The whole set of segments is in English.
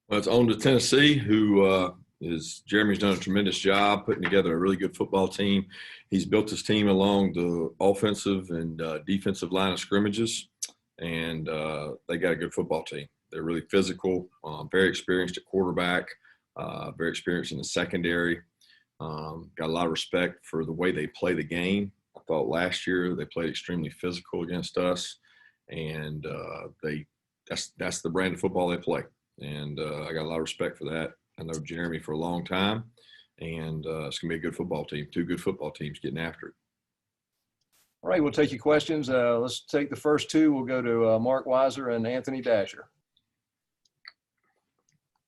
Well, it's on to Tennessee, who Jeremy's done a tremendous job putting together a really good football team. He's built his team along the offensive and defensive line of scrimmages, and they got a good football team. They're really physical, very experienced at quarterback, very experienced in the secondary. Got a lot of respect for the way they play the game. I thought last year they played extremely physical against us, and that's the brand of football they play. And I got a lot of respect for that. I know Jeremy for a long time, and it's going to be a good football team. Two good football teams getting after it. All right, we'll take your questions. Let's take the first two. We'll go to Mark Weiser and Anthony Dasher.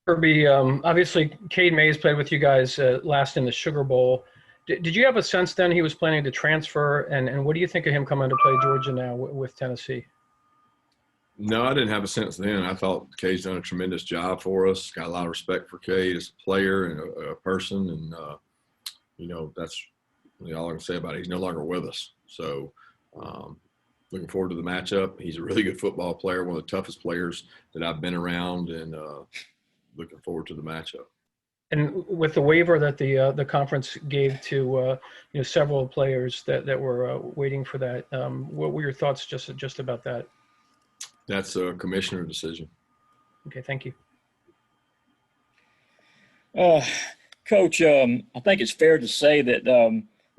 Kirby, obviously, Cade Mays played with you guys last in the Sugar Bowl. Did you have a sense then he was planning to transfer? And what do you think of him coming to play Georgia now with Tennessee? No, I didn't have a sense then. I thought Cade's done a tremendous job for us. Got a lot of respect for Cade as a player and a person. And, that's really all I can say about it. He's no longer with us. So looking forward to the matchup. He's a really good football player, one of the toughest players that I've been around, and looking forward to the matchup. And with the waiver that the conference gave to several players that were waiting for that, what were your thoughts just about that? That's a commissioner decision. Okay, thank you. Coach, I think it's fair to say that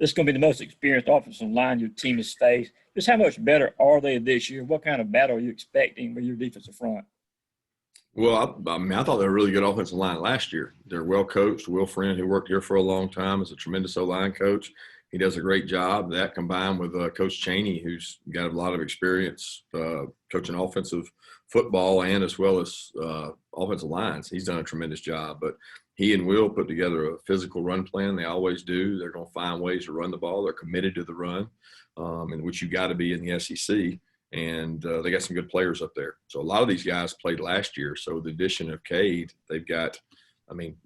this is going to be the most experienced offensive line your team has faced. Just how much better are they this year? What kind of battle are you expecting with your defensive front? Well, I thought they were a really good offensive line last year. They're well coached. Will Friend, who worked here for a long time, is a tremendous O-line coach. He does a great job. That combined with Coach Chaney, who's got a lot of experience coaching offensive football and as well as offensive lines. He's done a tremendous job. But he and Will put together a physical run plan. They always do. They're going to find ways to run the ball. They're committed to the run, in which you got to be in the SEC. And they got some good players up there. So a lot of these guys played last year. So with the addition of Cade, they've got,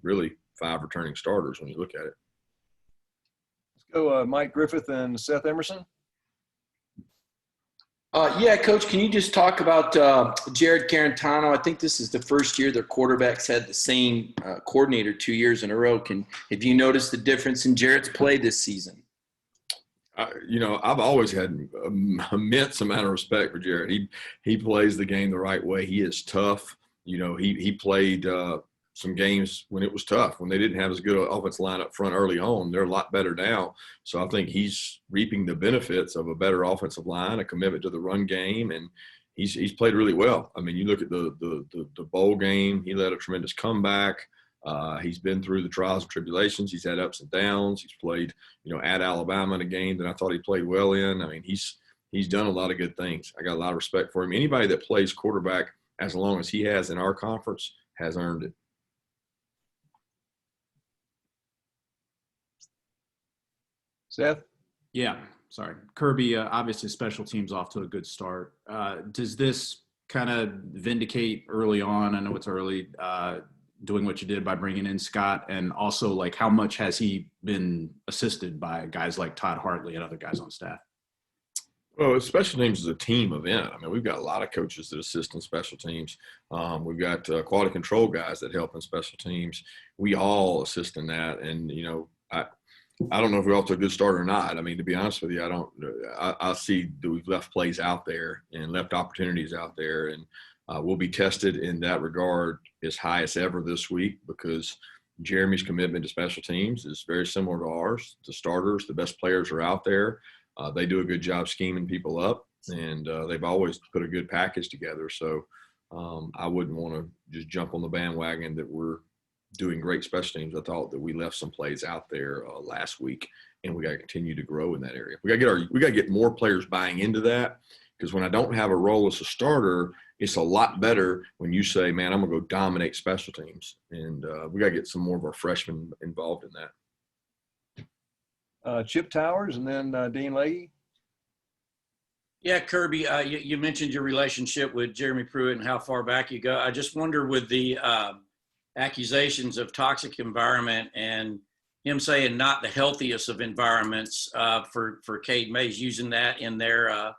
really 5 returning starters when you look at it. Let's go Mike Griffith and Seth Emerson. Yeah, Coach, can you just talk about Jared Carantano? I think this is the first year their quarterbacks had the same coordinator 2 years in a row. Have you noticed the difference in Jared's play this season? I've always had an immense amount of respect for Jared. He plays the game the right way. He is tough. He played some games when it was tough, when they didn't have as good an offensive line up front early on. They're a lot better now. So I think he's reaping the benefits of a better offensive line, a commitment to the run game, and he's played really well. You look at the bowl game. He led a tremendous comeback. He's been through the trials and tribulations. He's had ups and downs. He's played, at Alabama in a game that I thought he played well in. He's done a lot of good things. I got a lot of respect for him. Anybody that plays quarterback as long as he has in our conference has earned it. Seth? Yeah, sorry. Kirby, obviously special teams off to a good start. Does this kind of vindicate early on? I know it's early. Doing what you did by bringing in Scott, and also how much has he been assisted by guys like Todd Hartley and other guys on staff? Well, special teams is a team event. We've got a lot of coaches that assist in special teams. We've got quality control guys that help in special teams. We all assist in that. And, I don't know if we're off to a good start or not. To be honest with you, I see that we've left plays out there and left opportunities out there. And we'll be tested in that regard as high as ever this week, because Jeremy's commitment to special teams is very similar to ours. The starters, the best players are out there. They do a good job scheming people up, and they've always put a good package together. So I wouldn't want to just jump on the bandwagon that we're doing great special teams. I thought that we left some plays out there last week, and we got to continue to grow in that area. We got to get more players buying into that, because when I don't have a role as a starter, it's a lot better when you say, man, I'm going to go dominate special teams. And we got to get some more of our freshmen involved in that. Chip Towers and then Dean Leahy. Yeah, Kirby, you mentioned your relationship with Jeremy Pruitt and how far back you go. I just wonder, with the accusations of toxic environment and him saying not the healthiest of environments for Cade Mays, using that in their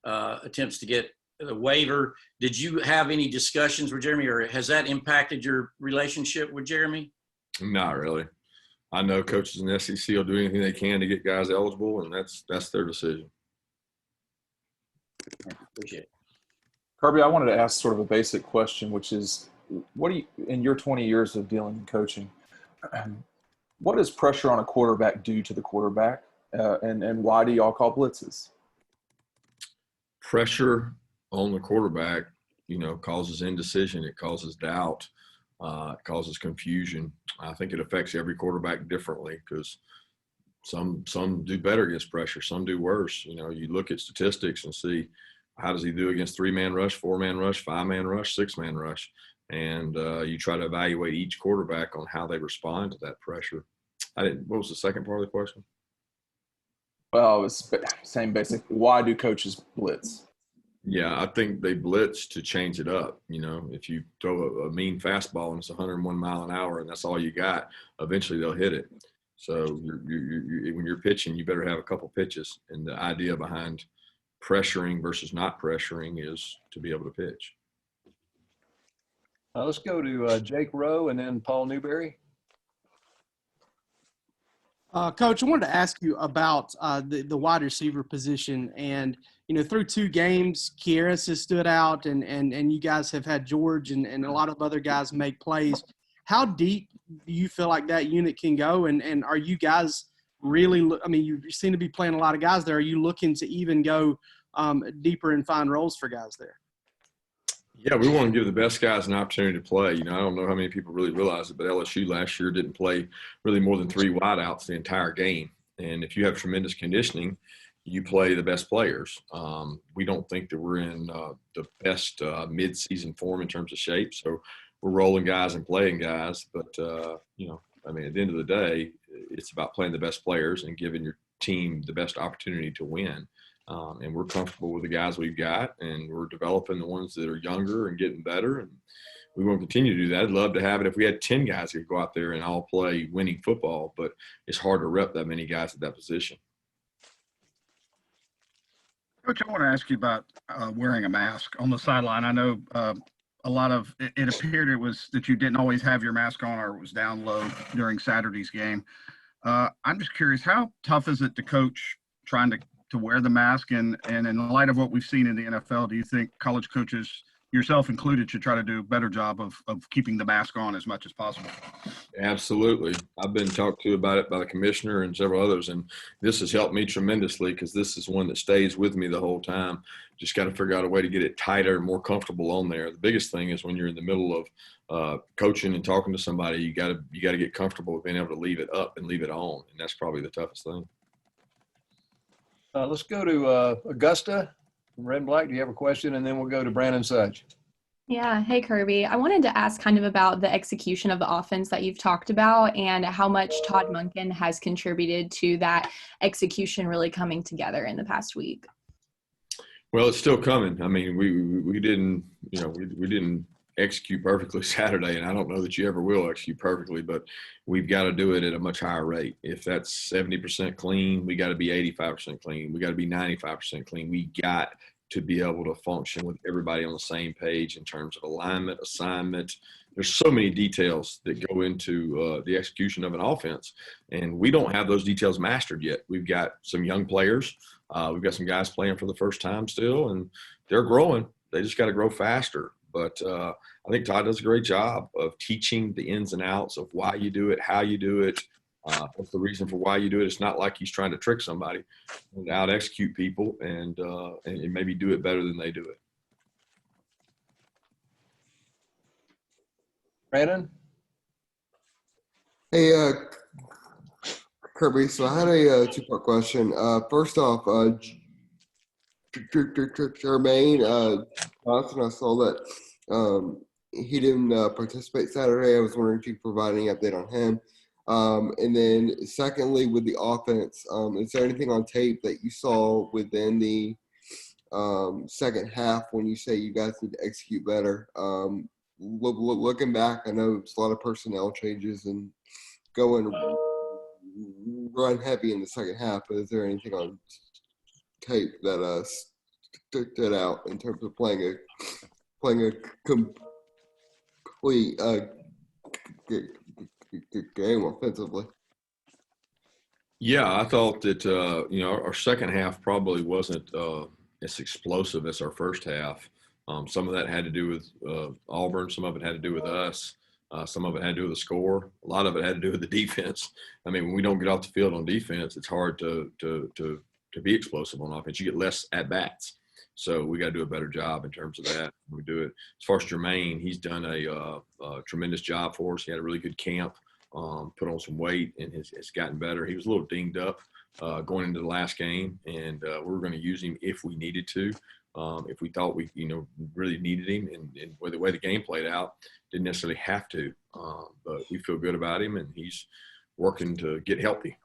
attempts to get the waiver. Did you have any discussions with Jeremy, or has that impacted your relationship with Jeremy? Not really. I know coaches in the SEC will do anything they can to get guys eligible, and that's their decision. Appreciate it. Kirby, I wanted to ask sort of a basic question, which is, what do you, in your 20 years of dealing in coaching, what does pressure on a quarterback do to the quarterback, and why do y'all call blitzes? Pressure on the quarterback, causes indecision. It causes doubt. It causes confusion. I think it affects every quarterback differently because some do better against pressure. Some do worse. You look at statistics and see how does he do against 3-man rush, 4-man rush, 5-man rush, 6-man rush. And you try to evaluate each quarterback on how they respond to that pressure. What was the second part of the question? Well, it was same basic. Why do coaches blitz? Yeah, I think they blitz to change it up. If you throw a mean fastball and it's 101 mile an hour and that's all you got, eventually they'll hit it. So when you're pitching, you better have a couple pitches. And the idea behind pressuring versus not pressuring is to be able to pitch. Let's go to Jake Rowe and then Paul Newberry. Coach, I wanted to ask you about the wide receiver position. And, through 2 games, Kieras has stood out, and you guys have had George and a lot of other guys make plays. How deep do you feel like that unit can go? And are you guys really – you seem to be playing a lot of guys there. Are you looking to even go deeper and find roles for guys there? Yeah, we want to give the best guys an opportunity to play. I don't know how many people really realize it, but LSU last year didn't play really more than 3 wideouts the entire game. And if you have tremendous conditioning, you play the best players. We don't think that we're in the best mid-season form in terms of shape. So we're rolling guys and playing guys. But, at the end of the day, it's about playing the best players and giving your team the best opportunity to win. And we're comfortable with the guys we've got, and we're developing the ones that are younger and getting better. And we won't continue to do that. I'd love to have it if we had 10 guys who could go out there and all play winning football, but it's hard to rep that many guys at that position. Coach, I want to ask you about wearing a mask on the sideline. I know a lot of it appeared that you didn't always have your mask on, or it was down low during Saturday's game. I'm just curious, how tough is it to coach trying to wear the mask? And in light of what we've seen in the NFL, do you think college coaches, yourself included, should try to do a better job of keeping the mask on as much as possible? Absolutely. I've been talked to about it by the commissioner and several others, and this has helped me tremendously because this is one that stays with me the whole time. Just got to figure out a way to get it tighter and more comfortable on there. The biggest thing is when you're in the middle of coaching and talking to somebody, you got to get comfortable with being able to leave it up and leave it on, and that's probably the toughest thing. Let's go to Augusta from Red and Black. Do you have a question? And then we'll go to Brandon Sudge. Yeah. Hey, Kirby. I wanted to ask kind of about the execution of the offense that you've talked about and how much Todd Monken has contributed to that execution really coming together in the past week. Well, it's still coming. We didn't, we didn't execute perfectly Saturday, and I don't know that you ever will execute perfectly, but we've got to do it at a much higher rate. If that's 70% clean, we got to be 85% clean. We got to be 95% clean. We got to be able to function with everybody on the same page in terms of alignment, assignment. There's so many details that go into the execution of an offense, and we don't have those details mastered yet. We've got some young players. We've got some guys playing for the first time still, and they're growing. They just got to grow faster. But I think Todd does a great job of teaching the ins and outs of why you do it, how you do it, what's the reason for why you do it. It's not like he's trying to trick somebody and out-execute people and maybe do it better than they do it. Brandon? Hey, Kirby. So I had a 2-part question. First off, Jermaine Johnson, I saw that he didn't participate Saturday. I was wondering if you could provide any update on him. And then secondly, with the offense, is there anything on tape that you saw within the second half when you say you guys need to execute better? Looking back, I know it's a lot of personnel changes and going run heavy in the second half, but is there anything on tape that stood out in terms of playing a complete game offensively. Yeah, I thought that our second half probably wasn't as explosive as our first half. Some of that had to do with Auburn. Some of it had to do with us. Some of it had to do with the score. A lot of it had to do with the defense. I mean, when we don't get off the field on defense, it's hard to be explosive on offense. You get less at bats. So we got to do a better job in terms of that. We do it. As far as Jermaine, he's done a tremendous job for us. He had a really good camp. Put on some weight and has gotten better. He was a little dinged up going into the last game, and we were going to use him if we needed to, if we thought we really needed him. And the way the game played out, didn't necessarily have to, but we feel good about him, and he's working to get healthy.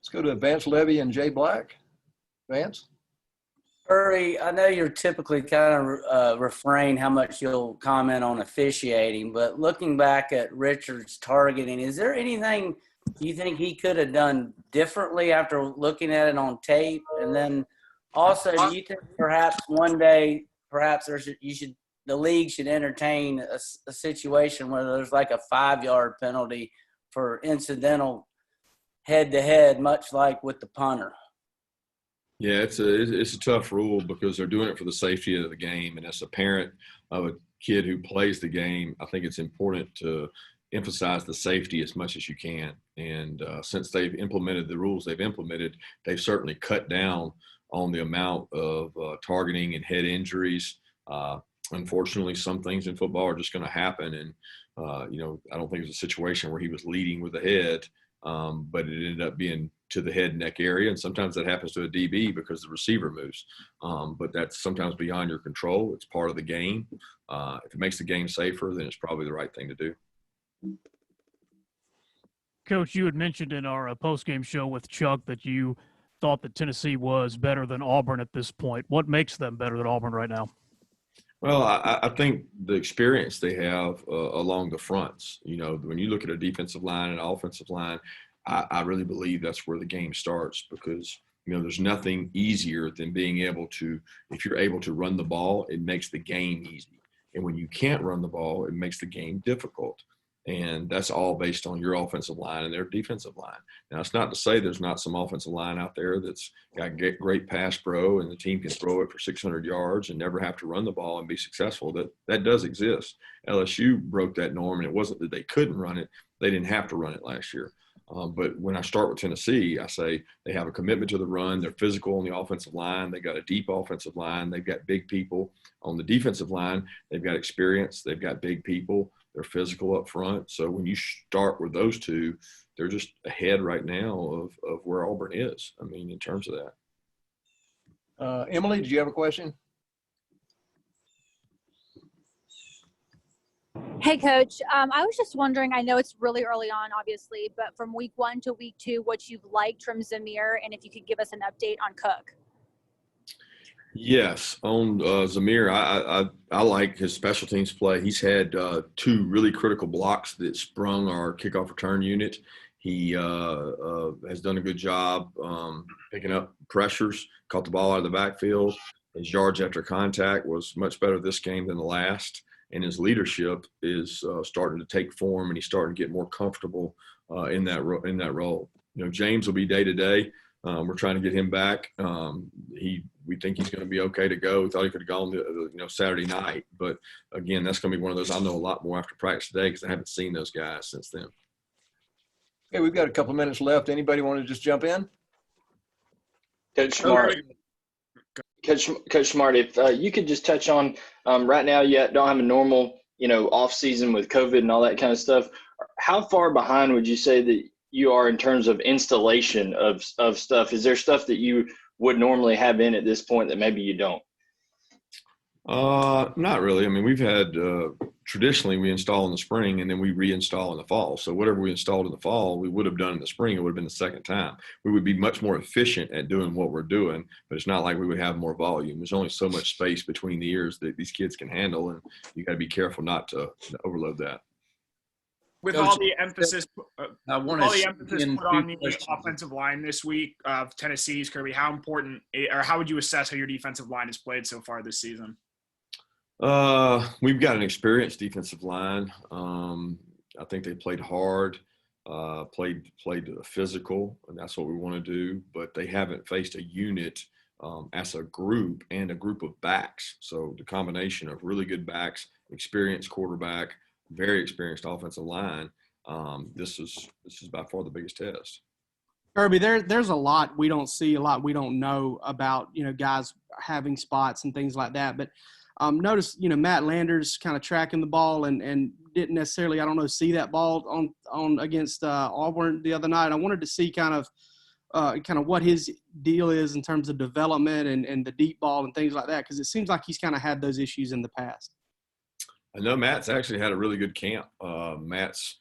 Let's go to Vance Levy and Jay Black. Vance? Kirby, I know you're typically kind of refrain how much you'll comment on officiating, but looking back at Richard's targeting, is there anything you think he could have done differently after looking at it on tape? And then also, do you think perhaps one day, the league should entertain a situation where there's like a 5-yard penalty for incidental head-to-head, much like with the punter? Yeah, it's a tough rule because they're doing it for the safety of the game. And as a parent of a kid who plays the game, I think it's important to emphasize the safety as much as you can. And since they've implemented the rules they've implemented, they've certainly cut down on the amount of targeting and head injuries. Unfortunately, some things in football are just going to happen. And, I don't think it was a situation where he was leading with the head, but it ended up being to the head and neck area. And sometimes that happens to a DB because the receiver moves. But that's sometimes beyond your control. It's part of the game. If it makes the game safer, then it's probably the right thing to do. Coach, you had mentioned in our post-game show with Chuck that you thought that Tennessee was better than Auburn at this point. What makes them better than Auburn right now? Well, I think the experience they have along the fronts. When you look at a defensive line and offensive line, I really believe that's where the game starts because, there's nothing easier than being able to, if you're able to run the ball, it makes the game easy. And when you can't run the ball, it makes the game difficult. And that's all based on your offensive line and their defensive line. Now, it's not to say there's not some offensive line out there that's got great pass pro and the team can throw it for 600 yards and never have to run the ball and be successful. That does exist. LSU broke that norm, and it wasn't that they couldn't run it. They didn't have to run it last year. But when I start with Tennessee, I say they have a commitment to the run. They're physical on the offensive line. They've got a deep offensive line. They've got big people. On the defensive line, they've got experience. They've got big people. They're physical up front. So when you start with those two, they're just ahead right now of where Auburn is, in terms of that. Emily, did you have a question? Hey, Coach. I was just wondering, I know it's really early on, obviously, but from week 1 to week 2, what you've liked from Zamir, and if you could give us an update on Cook. Yes, on Zamir, I like his special teams play. He's had 2 really critical blocks that sprung our kickoff return unit. He has done a good job picking up pressures, caught the ball out of the backfield. His yards after contact was much better this game than the last. And his leadership is starting to take form, and he's starting to get more comfortable in that role. James will be day to day. We're trying to get him back. We think he's going to be okay to go. We thought he could have gone Saturday night, but again, that's going to be one of those. I'll know a lot more after practice today because I haven't seen those guys since then. Okay, we've got a couple of minutes left. Anybody want to just jump in? Coach Smart. Coach Smart, if you could just touch on right now, you don't have a normal, off season with COVID and all that kind of stuff. How far behind would you say that you are in terms of installation of stuff? Is there stuff that you would normally have in at this point that maybe you don't? Not really. We've had traditionally we install in the spring and then we reinstall in the fall. So whatever we installed in the fall, we would have done in the spring. It would have been the second time. We would be much more efficient at doing what we're doing, but it's not like we would have more volume. There's only so much space between the ears that these kids can handle, and you got to be careful not to overload that. with Coach, all the emphasis, I want all the to emphasis in put on two the questions. offensive line this week of Tennessee's, Kirby, how important or how would you assess how your defensive line has played so far this season? We've got an experienced defensive line. I think they played hard, played physical, and that's what we want to do. But they haven't faced a unit as a group and a group of backs. So the combination of really good backs, experienced quarterback, very experienced offensive line. This is by far the biggest test. Kirby, there's a lot we don't see, a lot we don't know about, guys having spots and things like that. But notice, Matt Landers kind of tracking the ball and didn't necessarily, see that ball on against Auburn the other night. I wanted to see kind of what his deal is in terms of development and the deep ball and things like that, because it seems like he's kind of had those issues in the past. I know Matt's actually had a really good camp. Matt's,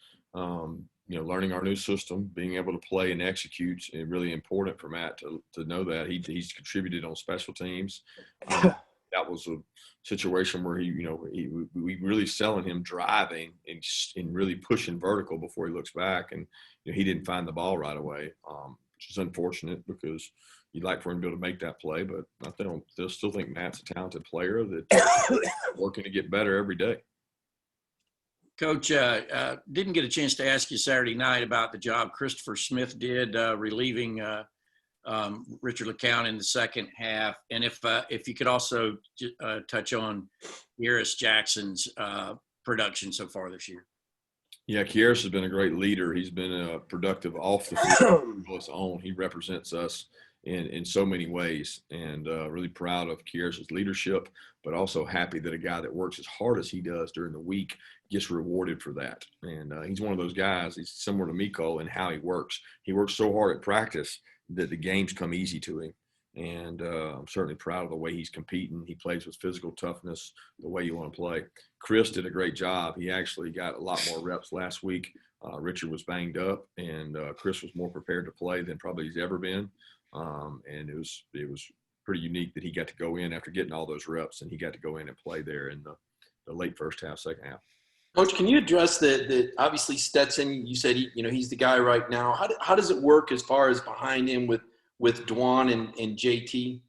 learning our new system, being able to play and execute is really important for Matt to know that. He's contributed on special teams. That was a situation where we really selling him driving and really pushing vertical before he looks back, and he didn't find the ball right away, which is unfortunate because you'd like for him to be able to make that play. But I still think Matt's a talented player that's working to get better every day. Coach, didn't get a chance to ask you Saturday night about the job Christopher Smith did relieving Richard LeCount in the second half, and if you could also touch on Kieris Jackson's production so far this year. Yeah, Kieris has been a great leader. He's been productive off the field on his own. He represents us in so many ways, and really proud of Kieris's leadership, but also happy that a guy that works as hard as he does during the week gets rewarded for that. And he's one of those guys, he's similar to Miko in how he works. He works so hard at practice that the games come easy to him. And I'm certainly proud of the way he's competing. He plays with physical toughness, the way you want to play. Chris did a great job. He actually got a lot more reps last week. Richard was banged up, and Chris was more prepared to play than probably he's ever been. And it was pretty unique that he got to go in after getting all those reps, and he got to go in and play there in the late first half, second half. Coach, can you address the obviously Stetson? You said he's the guy right now. How does it work as far as behind him with Dwan and JT?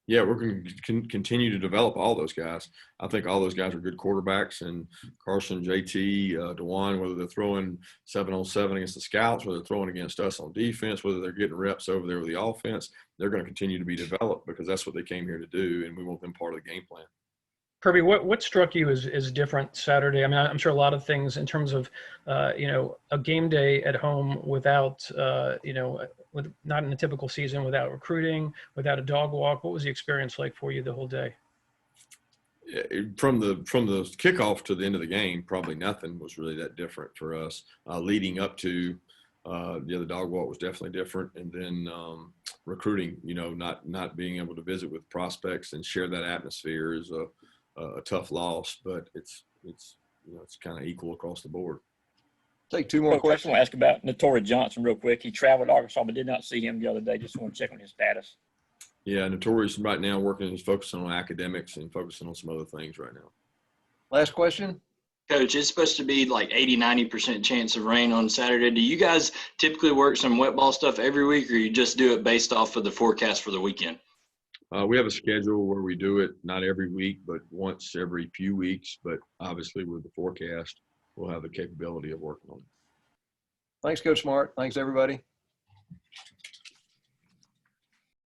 Yeah, we're going to continue to develop all those guys. I think all those guys are good quarterbacks, and Carson, JT, DeJuan, whether they're throwing 7-on-7 against the Scouts, whether they're throwing against us on defense, whether they're getting reps over there with the offense, they're going to continue to be developed because that's what they came here to do, and we want them part of the game plan. Kirby, what struck you as different Saturday? I mean, I'm sure a lot of things in terms of, a game day at home without, with not in a typical season, without recruiting, without a dog walk. What was the experience like for you the whole day? From the kickoff to the end of the game, probably nothing was really that different for us. Leading up to the dog walk was definitely different, and then recruiting, not being able to visit with prospects and share that atmosphere is a tough loss, but it's kind of equal across the board. Take two more questions. I want to ask about Notori Johnson real quick. He traveled to Arkansas, but did not see him the other day. Just want to check on his status. Yeah, Notori's right now he's focusing on academics and focusing on some other things right now. Last question. Coach, it's supposed to be like 80-90% chance of rain on Saturday. Do you guys typically work some wet ball stuff every week, or you just do it based off of the forecast for the weekend? We have a schedule where we do it not every week, but once every few weeks. But obviously with the forecast, we'll have the capability of working on it. Thanks, Coach Smart. Thanks, everybody.